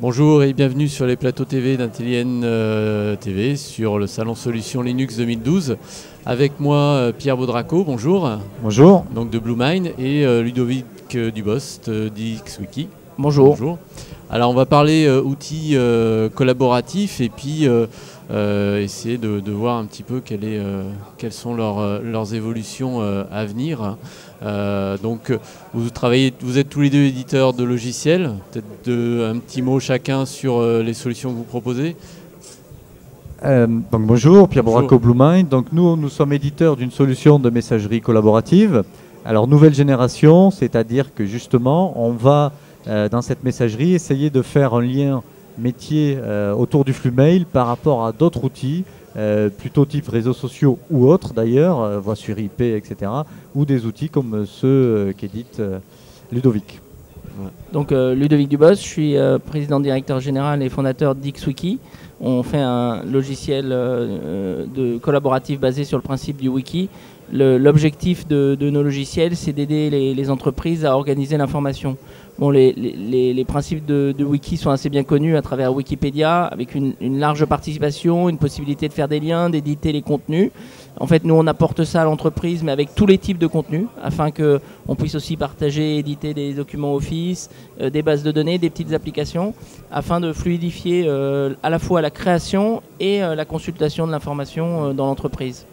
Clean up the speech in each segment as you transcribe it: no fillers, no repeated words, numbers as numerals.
Bonjour et bienvenue sur les plateaux TV d'Intellienne TV sur le salon Solutions Linux 2012. Avec moi Pierre Baudraco, bonjour. Bonjour. Donc de Bluemind et Ludovic Dubost d'XWiki. Bonjour. Bonjour. Alors on va parler outils collaboratifs et puis essayer de voir un petit peu quelles sont leurs évolutions à venir. Donc vous êtes tous les deux éditeurs de logiciels, peut-être un petit mot chacun sur les solutions que vous proposez. Donc bonjour, Pierre Baudraco, Bluemind. Donc nous sommes éditeurs d'une solution de messagerie collaborative. Alors nouvelle génération, c'est-à-dire que justement on va dans cette messagerie essayer de faire un lien métier autour du flux mail par rapport à d'autres outils, plutôt type réseaux sociaux ou autres d'ailleurs, voix sur IP, etc. Ou des outils comme ceux qu'édite Ludovic. Donc Ludovic Dubost, je suis président directeur général et fondateur d'XWiki. On fait un logiciel collaboratif basé sur le principe du wiki. L'objectif de nos logiciels, c'est d'aider les entreprises à organiser l'information. Bon, les principes de wiki sont assez bien connus à travers Wikipédia, avec une large participation, une possibilité de faire des liens, d'éditer les contenus. En fait, nous, on apporte ça à l'entreprise, mais avec tous les types de contenus, afin qu'on puisse aussi partager, éditer des documents Office, des bases de données, des petites applications, afin de fluidifier à la fois la création et la consultation de l'information dans l'entreprise.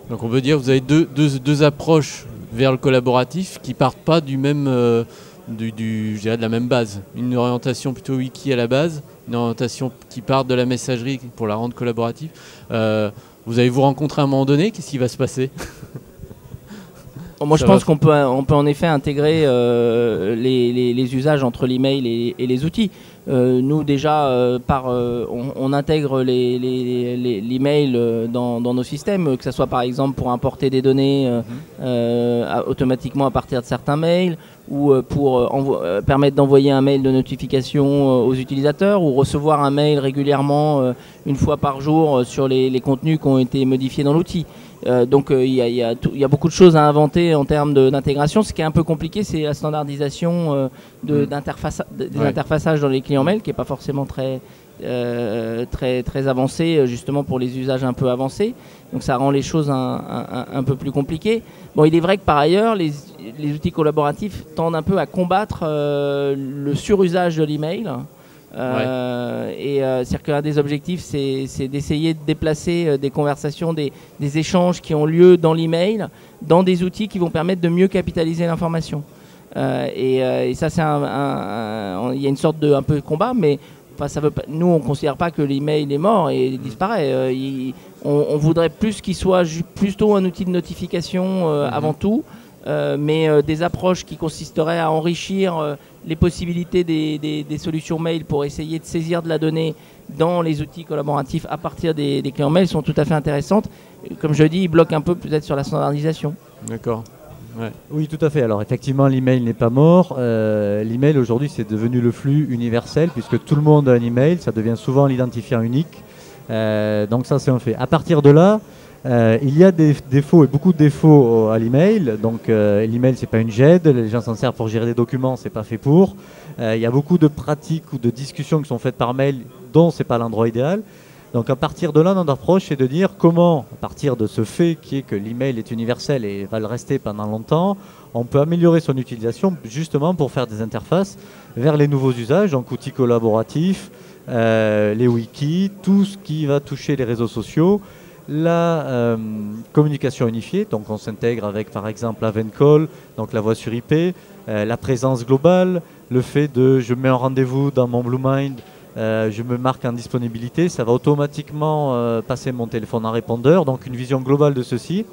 Donc on veut dire que vous avez deux approches vers le collaboratif qui partent pas du même, je dirais de la même base. Une orientation plutôt wiki à la base, une orientation qui part de la messagerie pour la rendre collaborative. Vous allez vous rencontrer à un moment donné, qu'est-ce qui va se passer? Moi, je pense qu'on peut en effet intégrer les usages entre l'email et les outils. Nous, déjà, on intègre l'email dans nos systèmes, que ce soit par exemple pour importer des données automatiquement à partir de certains mails, ou pour permettre d'envoyer un mail de notification aux utilisateurs, ou recevoir un mail régulièrement, une fois par jour, sur les contenus qui ont été modifiés dans l'outil. Donc il y a beaucoup de choses à inventer en termes d'intégration. Ce qui est un peu compliqué, c'est la standardisation des interfaçages dans les clients mail, qui n'est pas forcément très avancé, justement pour les usages un peu avancés. Donc ça rend les choses un peu plus compliquées. Bon, il est vrai que par ailleurs, les outils collaboratifs tendent un peu à combattre le surusage de l'email. C'est-à-dire qu'un des objectifs, c'est d'essayer de déplacer des conversations, des échanges qui ont lieu dans l'email, dans des outils qui vont permettre de mieux capitaliser l'information. Et ça, il y a une sorte de un peu combat, mais nous, on ne considère pas que l'email est mort et disparaît. On voudrait plus qu'il soit plutôt un outil de notification avant tout. Mais des approches qui consisteraient à enrichir les possibilités des solutions mail pour essayer de saisir de la donnée dans les outils collaboratifs à partir des clients mail sont tout à fait intéressantes. Comme je dis, ils bloquent un peu peut-être sur la standardisation. D'accord. Ouais. Oui, tout à fait. Alors effectivement, l'email n'est pas mort. L'email aujourd'hui, c'est devenu le flux universel puisque tout le monde a un email. Ça devient souvent l'identifiant unique. Donc ça, c'est un fait. À partir de là, il y a des défauts et beaucoup de défauts à l'email. Donc l'email, c'est pas une GED. Les gens s'en servent pour gérer des documents, c'est pas fait pour. Il y a beaucoup de pratiques ou de discussions qui sont faites par mail dont c'est pas l'endroit idéal. Donc à partir de là, notre approche, c'est de dire comment, à partir de ce fait qui est que l'email est universel et va le rester pendant longtemps, on peut améliorer son utilisation justement pour faire des interfaces vers les nouveaux usages, donc outils collaboratifs, les wikis, tout ce qui va toucher les réseaux sociaux, la communication unifiée, donc on s'intègre avec par exemple la Vencall, donc la voix sur IP, la présence globale, le fait de je mets un rendez-vous dans mon Bluemind, je me marque en disponibilité, ça va automatiquement passer mon téléphone en répondeur, donc une vision globale de ceci.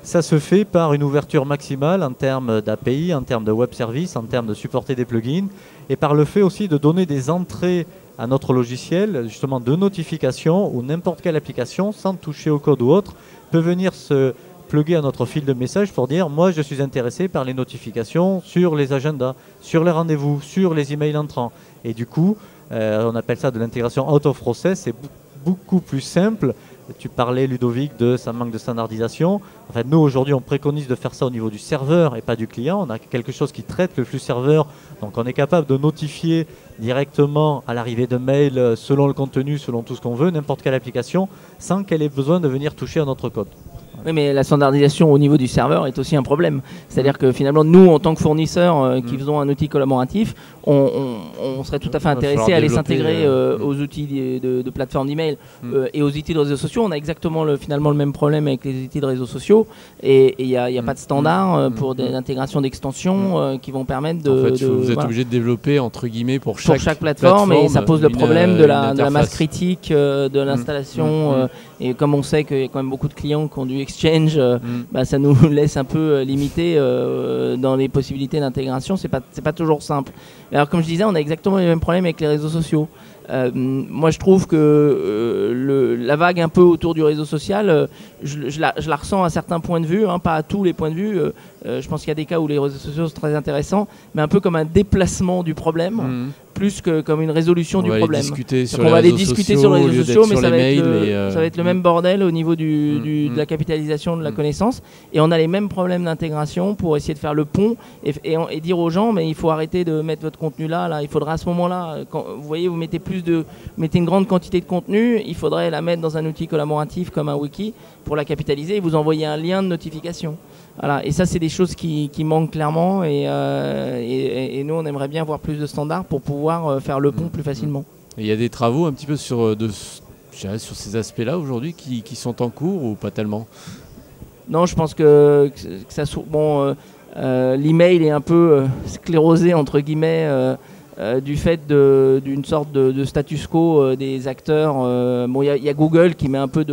Ça se fait par une ouverture maximale en termes d'API, en termes de web service, en termes de supporter des plugins, et par le fait aussi de donner des entrées à notre logiciel, justement de notification, où n'importe quelle application, sans toucher au code ou autre, peut venir se plugger à notre fil de message pour dire moi je suis intéressé par les notifications sur les agendas, sur les rendez-vous, sur les emails entrants. Et du coup, on appelle ça de l'intégration out of process, c'est beaucoup plus simple Tu parlais, Ludovic, de ça manque de standardisation. En fait, nous, aujourd'hui, on préconise de faire ça au niveau du serveur et pas du client. On a quelque chose qui traite le flux serveur. Donc, on est capable de notifier directement à l'arrivée de mails, selon le contenu, selon tout ce qu'on veut, n'importe quelle application, sans qu'elle ait besoin de venir toucher à notre code. Oui, mais la standardisation au niveau du serveur est aussi un problème. C'est-à-dire que finalement, nous, en tant que fournisseurs qui faisons un outil collaboratif, on serait tout à fait intéressé à aller s'intégrer aux outils de plateforme d'email et aux outils de réseaux sociaux. On a exactement finalement le même problème avec les outils de réseaux sociaux et il n'y a pas de standard pour l'intégration d'extensions qui vont permettre de... En fait, vous êtes obligé de développer entre guillemets pour chaque plateforme et ça pose le problème de la masse critique, de l'installation. Et comme on sait qu'il y a quand même beaucoup de clients qui ont du Exchange, ça nous laisse un peu limité dans les possibilités d'intégration. C'est pas toujours simple. Alors comme je disais, on a exactement les mêmes problèmes avec les réseaux sociaux. Moi je trouve que la vague un peu autour du réseau social, je la ressens à certains points de vue, pas à tous les points de vue. Je pense qu'il y a des cas où les réseaux sociaux sont très intéressants, mais un peu comme un déplacement du problème, plus que comme une résolution du problème. On va aller discuter sur les réseaux sociaux, mais ça va être le même bordel au niveau de la capitalisation de la connaissance. Et on a les mêmes problèmes d'intégration pour essayer de faire le pont et dire aux gens, mais il faut arrêter de mettre votre contenu là. Il faudra à ce moment-là, vous voyez, vous mettez une grande quantité de contenu, il faudrait la mettre dans un outil collaboratif comme un wiki pour la capitaliser et vous envoyer un lien de notification. Voilà. Et ça, c'est des choses qui manquent clairement et nous, on aimerait bien avoir plus de standards pour pouvoir faire le pont plus facilement. Il y a des travaux un petit peu sur ces aspects-là aujourd'hui qui sont en cours ou pas tellement? Non, je pense que ça... l'email est un peu sclérosé, entre guillemets, du fait d'une sorte de status quo des acteurs. Il y a Google qui met un peu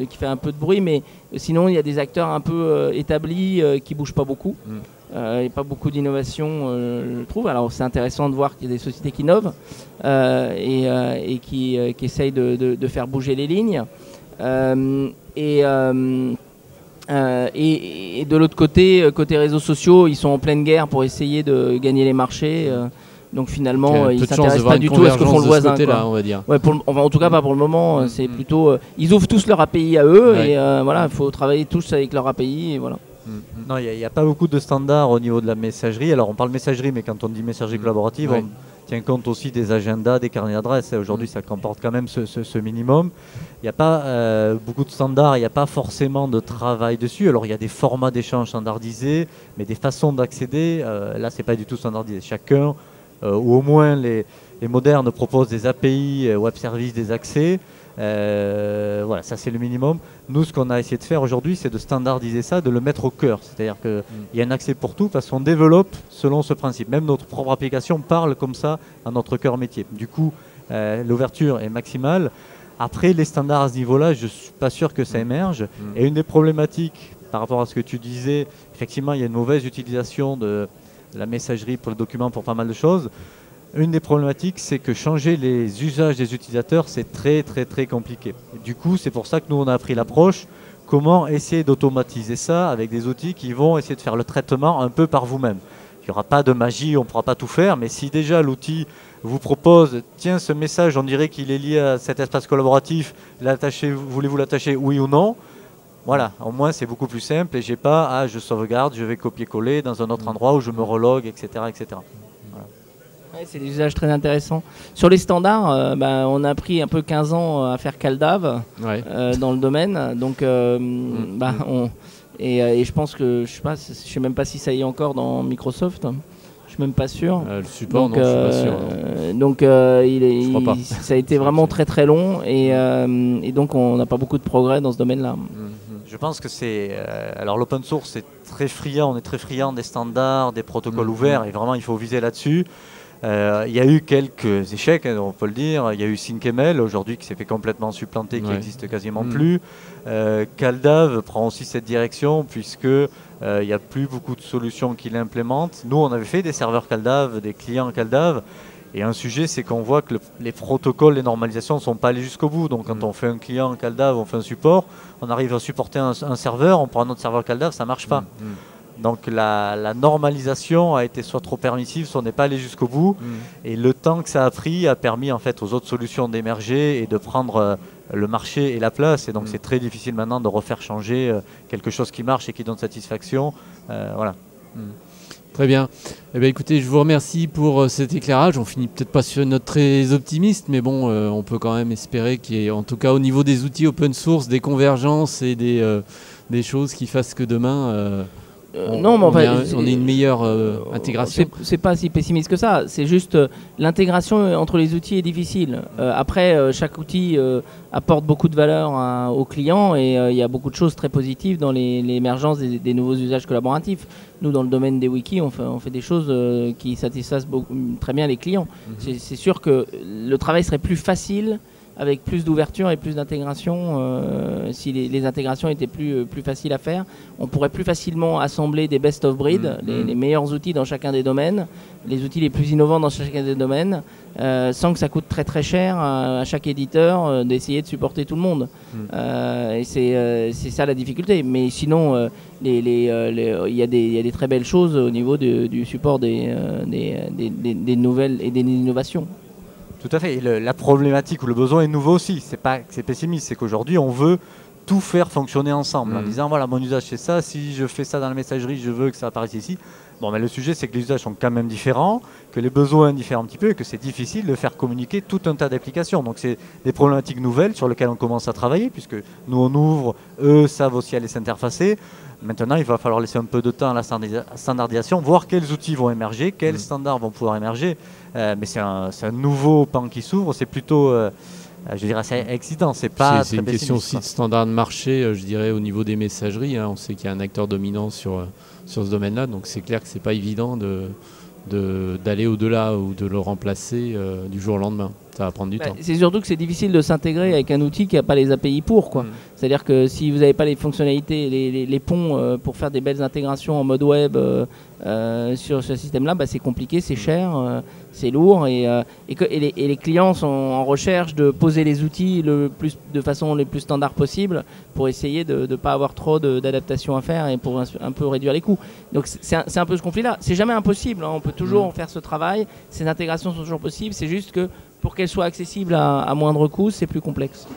qui fait un peu de bruit, mais sinon il y a des acteurs un peu établis qui bougent pas beaucoup. Et pas beaucoup d'innovation, je trouve. Alors c'est intéressant de voir qu'il y a des sociétés qui innovent et qui essayent de faire bouger les lignes. Et de l'autre côté réseaux sociaux, ils sont en pleine guerre pour essayer de gagner les marchés. Donc finalement, ils ne s'intéressent pas du tout à ce que font le voisin. On va dire. Ouais, en tout cas, pas pour le moment. C'est plutôt, ils ouvrent tous leur API à eux et voilà, il faut travailler tous avec leur API et voilà. Non, il n'y a pas beaucoup de standards au niveau de la messagerie. Alors on parle messagerie, mais quand on dit messagerie collaborative, on tient compte aussi des agendas, des carnets d'adresses. Aujourd'hui, ça comporte quand même ce minimum. Il n'y a pas beaucoup de standards, il n'y a pas forcément de travail dessus. Alors il y a des formats d'échange standardisés, mais des façons d'accéder, là, c'est pas du tout standardisé. Chacun, ou au moins les modernes, proposent des API, web services, des accès. Voilà, ça c'est le minimum. Nous, ce qu'on a essayé de faire aujourd'hui, c'est de standardiser ça, de le mettre au cœur. C'est-à-dire qu'il y a un accès pour tout parce qu'on développe selon ce principe. Même notre propre application parle comme ça à notre cœur métier. Du coup, l'ouverture est maximale. Après, les standards à ce niveau-là, je ne suis pas sûr que ça émerge. Et une des problématiques par rapport à ce que tu disais, effectivement, il y a une mauvaise utilisation de la messagerie pour le document, pour pas mal de choses. Une des problématiques, c'est que changer les usages des utilisateurs, c'est très très très compliqué. Et du coup, c'est pour ça que nous, on a pris l'approche, comment essayer d'automatiser ça avec des outils qui vont essayer de faire le traitement un peu par vous-même. Il n'y aura pas de magie, on ne pourra pas tout faire, mais si déjà l'outil vous propose, tiens, ce message, on dirait qu'il est lié à cet espace collaboratif, voulez-vous l'attacher, oui ou non? Voilà, au moins c'est beaucoup plus simple et j'ai pas, je sauvegarde, je vais copier-coller dans un autre endroit où je me relogue, etc. etc. Ouais, c'est des usages très intéressants. Sur les standards, on a pris un peu 15 ans à faire CalDAV dans le domaine. Donc, et je pense que, je sais même pas si ça y est encore dans Microsoft. Je suis même pas sûr. Le support, donc, non, je suis pas sûr. Donc, ça a été vraiment très très long et donc on n'a pas beaucoup de progrès dans ce domaine-là. Je pense que alors l'open source c'est très friand, on est très friand des standards, des protocoles ouverts et vraiment il faut viser là-dessus. Il y a eu quelques échecs, on peut le dire. Il y a eu SyncML aujourd'hui qui s'est fait complètement supplanter, qui n'existe quasiment plus. CalDAV prend aussi cette direction puisque il n'y a plus beaucoup de solutions qui l'implémentent. Nous, on avait fait des serveurs CalDAV, des clients CalDAV. Et un sujet, c'est qu'on voit que les protocoles, les normalisations ne sont pas allés jusqu'au bout. Donc quand on fait un client CalDAV, on fait un support, on arrive à supporter un serveur, on prend un autre serveur CalDAV, ça ne marche pas. Donc la normalisation a été soit trop permissive, soit on n'est pas allé jusqu'au bout. Et le temps que ça a pris a permis en fait aux autres solutions d'émerger et de prendre le marché et la place. Et donc c'est très difficile maintenant de refaire changer quelque chose qui marche et qui donne satisfaction. Voilà. Très bien. Eh bien, écoutez, je vous remercie pour cet éclairage. On finit peut-être pas sur une note très optimiste, mais bon, on peut quand même espérer qu'il y ait, en tout cas au niveau des outils open source, des convergences et des choses qui fassent que demain... on ait une meilleure intégration. C'est pas si pessimiste que ça. C'est juste l'intégration entre les outils est difficile. Après, chaque outil apporte beaucoup de valeur aux clients et il y a beaucoup de choses très positives dans l'émergence des nouveaux usages collaboratifs. Nous, dans le domaine des wikis, on fait des choses qui satisfassent très bien les clients. C'est sûr que le travail serait plus facile avec plus d'ouverture et plus d'intégration. Si les intégrations étaient plus faciles à faire, on pourrait plus facilement assembler des best of breed, les meilleurs outils dans chacun des domaines, les outils les plus innovants dans chacun des domaines, sans que ça coûte très très cher à chaque éditeur d'essayer de supporter tout le monde. Et c'est ça la difficulté. Mais sinon, il y a des très belles choses au niveau du support des nouvelles et des innovations. Tout à fait. Et la problématique ou le besoin est nouveau aussi. C'est pas que c'est pessimiste, c'est qu'aujourd'hui on veut tout faire fonctionner ensemble en disant voilà, mon usage c'est ça, si je fais ça dans la messagerie, je veux que ça apparaisse ici. Bon, mais le sujet c'est que les usages sont quand même différents, que les besoins diffèrent un petit peu et que c'est difficile de faire communiquer tout un tas d'applications. Donc c'est des problématiques nouvelles sur lesquelles on commence à travailler puisque nous on ouvre, eux savent aussi aller s'interfacer. Maintenant, il va falloir laisser un peu de temps à la standardisation, voir quels outils vont émerger, quels standards vont pouvoir émerger. Mais c'est un nouveau pan qui s'ouvre. C'est plutôt, je dirais, assez excitant. C'est une question aussi de standard de marché, je dirais, au niveau des messageries. On sait qu'il y a un acteur dominant sur ce domaine-là. Donc c'est clair que c'est pas évident d'aller au-delà ou de le remplacer du jour au lendemain. Ça va prendre du temps. C'est surtout que c'est difficile de s'intégrer avec un outil qui n'a pas les API pour. C'est-à-dire que si vous n'avez pas les fonctionnalités, les ponts pour faire des belles intégrations en mode web sur ce système-là, c'est compliqué, c'est cher, c'est lourd. Et les clients sont en recherche de poser les outils de façon les plus standard possible pour essayer de ne pas avoir trop d'adaptation à faire et pour un peu réduire les coûts. Donc c'est un peu ce conflit-là. C'est jamais impossible, on peut toujours faire ce travail. Ces intégrations sont toujours possibles, c'est juste que pour qu'elles soient accessibles à moindre coût, c'est plus complexe.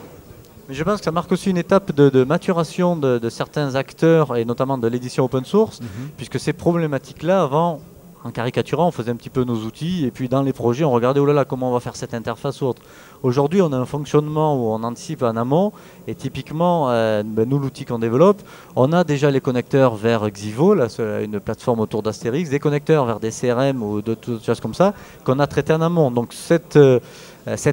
Mais je pense que ça marque aussi une étape de maturation de certains acteurs et notamment de l'édition open source, puisque ces problématiques-là, avant, en caricaturant, on faisait un petit peu nos outils et puis dans les projets, on regardait oh là là, comment on va faire cette interface ou autre. Aujourd'hui, on a un fonctionnement où on anticipe en amont et typiquement, nous, l'outil qu'on développe, on a déjà les connecteurs vers Xivo, là, une plateforme autour d'Astérix, des connecteurs vers des CRM ou d'autres choses comme ça qu'on a traité en amont. Donc cet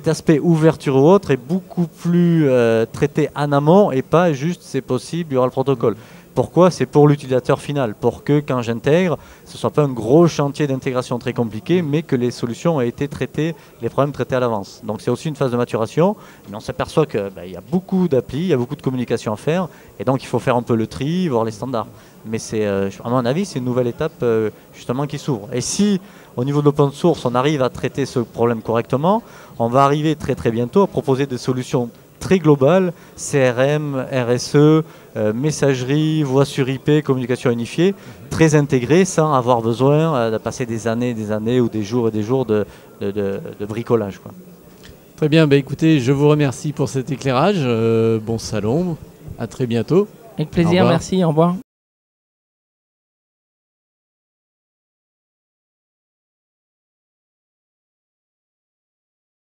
aspect ouverture ou autre est beaucoup plus traité en amont et pas juste c'est possible, il y aura le protocole. Pourquoi? C'est pour l'utilisateur final, pour que quand j'intègre, ce ne soit pas un gros chantier d'intégration très compliqué, mais que les solutions aient été traitées, les problèmes traités à l'avance. Donc c'est aussi une phase de maturation, mais on s'aperçoit qu'il y a beaucoup d'applis, il y a beaucoup de communication à faire, et donc il faut faire un peu le tri, voir les standards. Mais à mon avis, c'est une nouvelle étape justement qui s'ouvre. Et si, au niveau de l'open source, on arrive à traiter ce problème correctement, on va arriver très très bientôt à proposer des solutions très global, CRM, RSE, messagerie, voix sur IP, communication unifiée, très intégrée sans avoir besoin de passer des années ou des jours et des jours de bricolage, quoi. Très bien, écoutez, je vous remercie pour cet éclairage. Bon salon, à très bientôt. Avec plaisir, merci, au revoir.